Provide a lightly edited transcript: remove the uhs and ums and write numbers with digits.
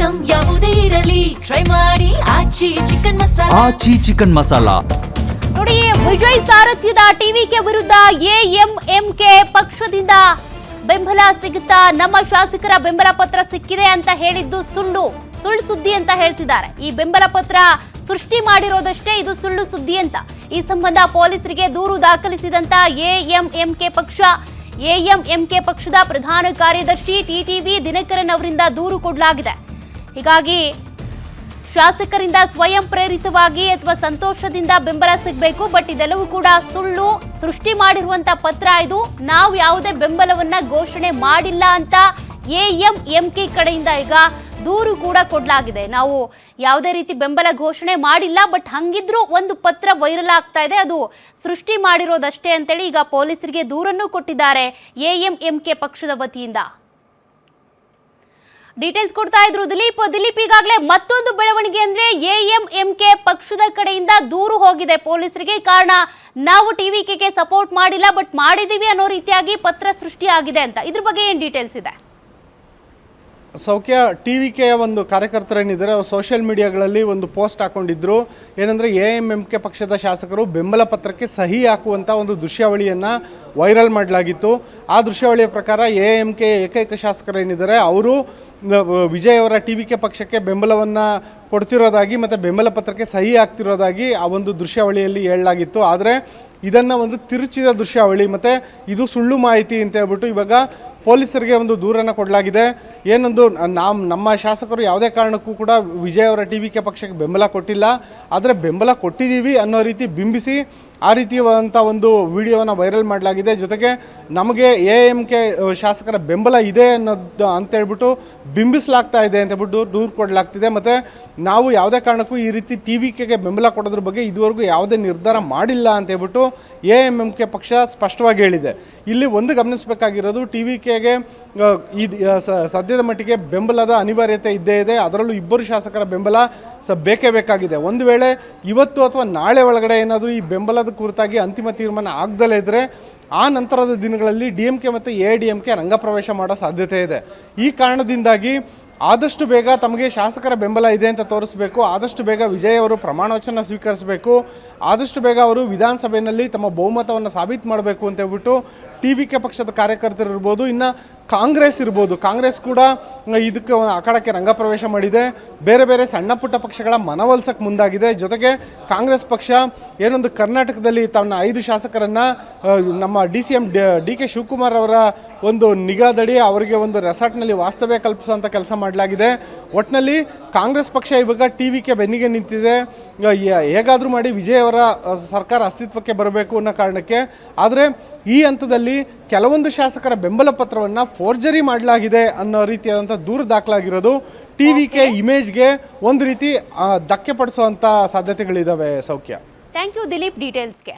Item ಯಾವುದೇ ಇರಲಿ try ಮಾಡಿ ಆಚಿ ಚಿಕನ್ ಮಸಾಲಾ ನೋಡಿ, ವಿಜಯ್ ಸಾರಥ್ಯದ ಟಿವಿಕೆ ವಿರುದ್ಧ ಎಎಂಎಂಕೆ ಪಕ್ಷದಿಂದ ಬೆಂಬಲ ಸಿಗುತ್ತಾ? ನಮ್ಮ ಶಾಸಕರ ಬೆಂಬಲ ಪತ್ರ ಸಿಕ್ಕಿದೆ ಅಂತ ಹೇಳಿದ್ದು ಸುಳ್ಳು ಸುದ್ದಿ ಅಂತ ಹೇಳ್ತಿದ್ದಾರೆ. ಈ ಬೆಂಬಲ ಪತ್ರ ಸೃಷ್ಟಿ ಮಾಡಿರೋದಷ್ಟೇ, ಇದು ಸುಳ್ಳು ಸುದ್ದಿ ಅಂತ ಈ ಸಂಬಂಧ ಪೊಲೀಸರಿಗೆ ದೂರು ದಾಖಲಿಸಿದಂತ ಎಎಂಎಂಕೆ ಪಕ್ಷದ ಪ್ರಧಾನ ಕಾರ್ಯದರ್ಶಿ ಟಿಟಿವಿ ದಿನಕರನ್ ಅವರಿಂದ ದೂರು ಕೊಡಲಾಗಿದೆ. ಹೀಗಾಗಿ ಶಾಸಕರಿಂದ ಸ್ವಯಂ ಪ್ರೇರಿತವಾಗಿ ಅಥವಾ ಸಂತೋಷದಿಂದ ಬೆಂಬಲ ಸಿಗಬೇಕು. ಬಟ್ ಇದೆಲ್ಲವೂ ಕೂಡ ಸುಳ್ಳು, ಸೃಷ್ಟಿ ಮಾಡಿರುವಂತ ಪತ್ರ ಇದು. ನಾವು ಯಾವುದೇ ಬೆಂಬಲವನ್ನ ಘೋಷಣೆ ಮಾಡಿಲ್ಲ ಅಂತ ಎಎಂಎಂಕೆ ಕಡೆಯಿಂದ ಈಗ ದೂರು ಕೂಡ ಕೊಡಲಾಗಿದೆ. ನಾವು ಯಾವುದೇ ರೀತಿ ಬೆಂಬಲ ಘೋಷಣೆ ಮಾಡಿಲ್ಲ, ಬಟ್ ಹಂಗಿದ್ರೂ ಒಂದು ಪತ್ರ ವೈರಲ್ ಆಗ್ತಾ ಇದೆ, ಅದು ಸೃಷ್ಟಿ ಮಾಡಿರೋದಷ್ಟೇ ಅಂತೇಳಿ ಈಗ ಪೊಲೀಸರಿಗೆ ದೂರನ್ನು ಕೊಟ್ಟಿದ್ದಾರೆ ಎಎಂಎಂಕೆ ಪಕ್ಷದ ವತಿಯಿಂದ. ಡೀಟೇಲ್ಸ್ ಕೊಡ್ತಾ ಇದ್ರು ದಿಲೀಪ್. ಈಗಾಗಲೇ ಮತ್ತೊಂದು ಬೆಳವಣಿಗೆ ಅಂದ್ರೆ ಎಎಂಎಂಕೆ ಪಕ್ಷದ ಕಡೆಯಿಂದ ದೂರು ಹೋಗಿದೆ ಪೊಲೀಸರಿಗೆ. ಕಾರಣ, ನಾವು ಟಿವಿಕೆಗೆ ಸಪೋರ್ಟ್ ಮಾಡಿಲ್ಲ, ಬಟ್ ಮಾಡಿದೀವಿ ಅನ್ನೋ ರೀತಿಯಾಗಿ ಪತ್ರ ಸೃಷ್ಟಿಯಾಗಿದೆ ಅಂತ. ಇದ್ರ ಬಗ್ಗೆ ಏನ್ ಡೀಟೇಲ್ಸ್ ಇದೆ? ಸೌಖ್ಯ, ಟಿವಿಕೆಯ ಒಂದು ಕಾರ್ಯಕರ್ತರೇನಿದ್ದಾರೆ ಅವರು ಸೋಷಿಯಲ್ ಮೀಡಿಯಾಗಳಲ್ಲಿ ಒಂದು ಪೋಸ್ಟ್ ಹಾಕೊಂಡಿದ್ರು. ಏನಂದರೆ ಎಎಂಎಂಕೆ ಪಕ್ಷದ ಶಾಸಕರು ಬೆಂಬಲ ಪತ್ರಕ್ಕೆ ಸಹಿ ಹಾಕುವಂಥ ಒಂದು ದೃಶ್ಯಾವಳಿಯನ್ನು ವೈರಲ್ ಮಾಡಲಾಗಿತ್ತು. ಆ ದೃಶ್ಯಾವಳಿಯ ಪ್ರಕಾರ ಎಎಂಕೆ ಏಕೈಕ ಶಾಸಕರೇನಿದ್ದಾರೆ ಅವರು ವಿಜಯ್ ಅವರ ಟಿವಿಕೆ ಪಕ್ಷಕ್ಕೆ ಬೆಂಬಲವನ್ನು ಕೊಡ್ತಿರೋದಾಗಿ ಮತ್ತು ಬೆಂಬಲ ಪತ್ರಕ್ಕೆ ಸಹಿ ಆಗ್ತಿರೋದಾಗಿ ಆ ಒಂದು ದೃಶ್ಯಾವಳಿಯಲ್ಲಿ ಹೇಳಲಾಗಿತ್ತು. ಆದರೆ ಇದನ್ನು ಒಂದು ತಿರುಚಿದ ದೃಶ್ಯಾವಳಿ ಮತ್ತು ಇದು ಸುಳ್ಳು ಮಾಹಿತಿ ಅಂತ ಹೇಳ್ಬಿಟ್ಟು ಇವಾಗ ಪೊಲೀಸರಿಗೆ ಒಂದು ದೂರನ್ನು ಕೊಡಲಾಗಿದೆ. ಏನೊಂದು ನಮ್ಮ ಶಾಸಕರು ಯಾವುದೇ ಕಾರಣಕ್ಕೂ ಕೂಡ ವಿಜಯ್ ಅವರ ಟಿವಿಕೆ ಪಕ್ಷಕ್ಕೆ ಬೆಂಬಲ ಕೊಟ್ಟಿಲ್ಲ, ಆದರೆ ಬೆಂಬಲ ಕೊಟ್ಟಿದ್ದೀವಿ ಅನ್ನೋ ರೀತಿ ಬಿಂಬಿಸಿ ಆ ರೀತಿಯಾದಂಥ ಒಂದು ವಿಡಿಯೋವನ್ನು ವೈರಲ್ ಮಾಡಲಾಗಿದೆ. ಜೊತೆಗೆ ನಮಗೆ ಎಎಂಕೆ ಶಾಸಕರ ಬೆಂಬಲ ಇದೆ ಅನ್ನೋದು ಅಂತೇಳ್ಬಿಟ್ಟು ಬಿಂಬಿಸಲಾಗ್ತಾ ಇದೆ ಅಂತೇಳ್ಬಿಟ್ಟು ದೂರು ಕೊಡಲಾಗ್ತಿದೆ. ಮತ್ತು ನಾವು ಯಾವುದೇ ಕಾರಣಕ್ಕೂ ಈ ರೀತಿ ಟಿವಿಕೆಗೆ ಬೆಂಬಲ ಕೊಡೋದ್ರ ಬಗ್ಗೆ ಇದುವರೆಗೂ ಯಾವುದೇ ನಿರ್ಧಾರ ಮಾಡಿಲ್ಲ ಅಂತೇಳ್ಬಿಟ್ಟು ಎಎಂಎಂಕೆ ಪಕ್ಷ ಸ್ಪಷ್ಟವಾಗಿ ಹೇಳಿದೆ. ಇಲ್ಲಿ ಒಂದು ಗಮನಿಸಬೇಕಾಗಿರೋದು, ಟಿವಿಕೆಗೆ ಸದ್ಯದ ಮಟ್ಟಿಗೆ ಬೆಂಬಲದ ಅನಿವಾರ್ಯತೆ ಇದ್ದೇ ಇದೆ. ಅದರಲ್ಲೂ ಇಬ್ಬರು ಶಾಸಕರ ಬೆಂಬಲ ಬೇಕೇ ಬೇಕಾಗಿದೆ. ಒಂದು ವೇಳೆ ಇವತ್ತು ಅಥವಾ ನಾಳೆ ಒಳಗಡೆ ಏನಾದರೂ ಈ ಬೆಂಬಲದ ಕುರಿತಾಗಿ ಅಂತಿಮ ತೀರ್ಮಾನ ಆಗದಲ್ಲೇ ಇದ್ದರೆ ಆ ನಂತರದ ದಿನಗಳಲ್ಲಿ ಡಿಎಂಕೆ ಮತ್ತು ಎಐಡಿಎಂಕೆ ರಂಗಪ್ರವೇಶ ಮಾಡೋ ಸಾಧ್ಯತೆ ಇದೆ. ಈ ಕಾರಣದಿಂದಾಗಿ ಆದಷ್ಟು ಬೇಗ ತಮಗೆ ಶಾಸಕರ ಬೆಂಬಲ ಇದೆ ಅಂತ ತೋರಿಸಬೇಕು, ಆದಷ್ಟು ಬೇಗ ವಿಜಯ್ ಅವರು ಪ್ರಮಾಣ ವಚನ ಸ್ವೀಕರಿಸಬೇಕು, ಆದಷ್ಟು ಬೇಗ ಅವರು ವಿಧಾನಸಭೆಯಲ್ಲಿ ತಮ್ಮ ಬಹುಮತವನ್ನು ಸಾಬೀತು ಮಾಡಬೇಕು ಅಂತ ಹೇಳ್ಬಿಟ್ಟು ಟಿವಿಕೆ ಪಕ್ಷದ ಕಾರ್ಯಕರ್ತರು ಇರ್ಬೋದು, ಇನ್ನು ಕಾಂಗ್ರೆಸ್ ಇರ್ಬೋದು, ಕಾಂಗ್ರೆಸ್ ಕೂಡ ಇದಕ್ಕೆ ಅಖಾಡಕ್ಕೆ ರಂಗಪ್ರವೇಶ ಮಾಡಿದೆ. ಬೇರೆ ಬೇರೆ ಸಣ್ಣ ಪುಟ್ಟ ಪಕ್ಷಗಳ ಮನವೊಲಿಸಕ್ಕೆ ಮುಂದಾಗಿದೆ. ಜೊತೆಗೆ ಕಾಂಗ್ರೆಸ್ ಪಕ್ಷ ಏನೊಂದು ಕರ್ನಾಟಕದಲ್ಲಿ ತನ್ನ 5 ಶಾಸಕರನ್ನು ನಮ್ಮ DCM DK ಶಿವಕುಮಾರ್ ಅವರ ಒಂದು ನಿಗಾದಡಿ ಅವರಿಗೆ ಒಂದು ರೆಸಾರ್ಟ್ನಲ್ಲಿ ವಾಸ್ತವ್ಯ ಕಲ್ಪಿಸುವಂಥ ಕೆಲಸ ಮಾಡಲಾಗಿದೆ. ಒಟ್ಟಿನಲ್ಲಿ ಕಾಂಗ್ರೆಸ್ ಪಕ್ಷ ಇವಾಗ ಟಿವಿಕೆ ಬೆನ್ನಿಗೆ ನಿಂತಿದೆ. ಹೇಗಾದರೂ ಮಾಡಿ ವಿಜಯ್ ಅವರ ಸರ್ಕಾರ ಅಸ್ತಿತ್ವಕ್ಕೆ ಬರಬೇಕು ಅನ್ನೋ ಕಾರಣಕ್ಕೆ. ಆದರೆ ಈ ಹಂತದಲ್ಲಿ ಕೆಲವೊಂದು ಶಾಸಕರ ಬೆಂಬಲ ಪತ್ರವನ್ನು ಫೋರ್ಜರಿ ಮಾಡಲಾಗಿದೆ ಅನ್ನೋ ರೀತಿಯಾದಂಥ ದೂರು ದಾಖಲಾಗಿರೋದು ಟಿವಿಕೆ ಇಮೇಜ್ಗೆ ಒಂದು ರೀತಿ ಧಕ್ಕೆ ಪಡಿಸುವಂಥ ಸಾಧ್ಯತೆಗಳಿದ್ದಾವೆ. ಸೌಖ್ಯ, ಥ್ಯಾಂಕ್ ಯು ದಿಲೀಪ್ ಡೀಟೇಲ್ಸ್ಗೆ.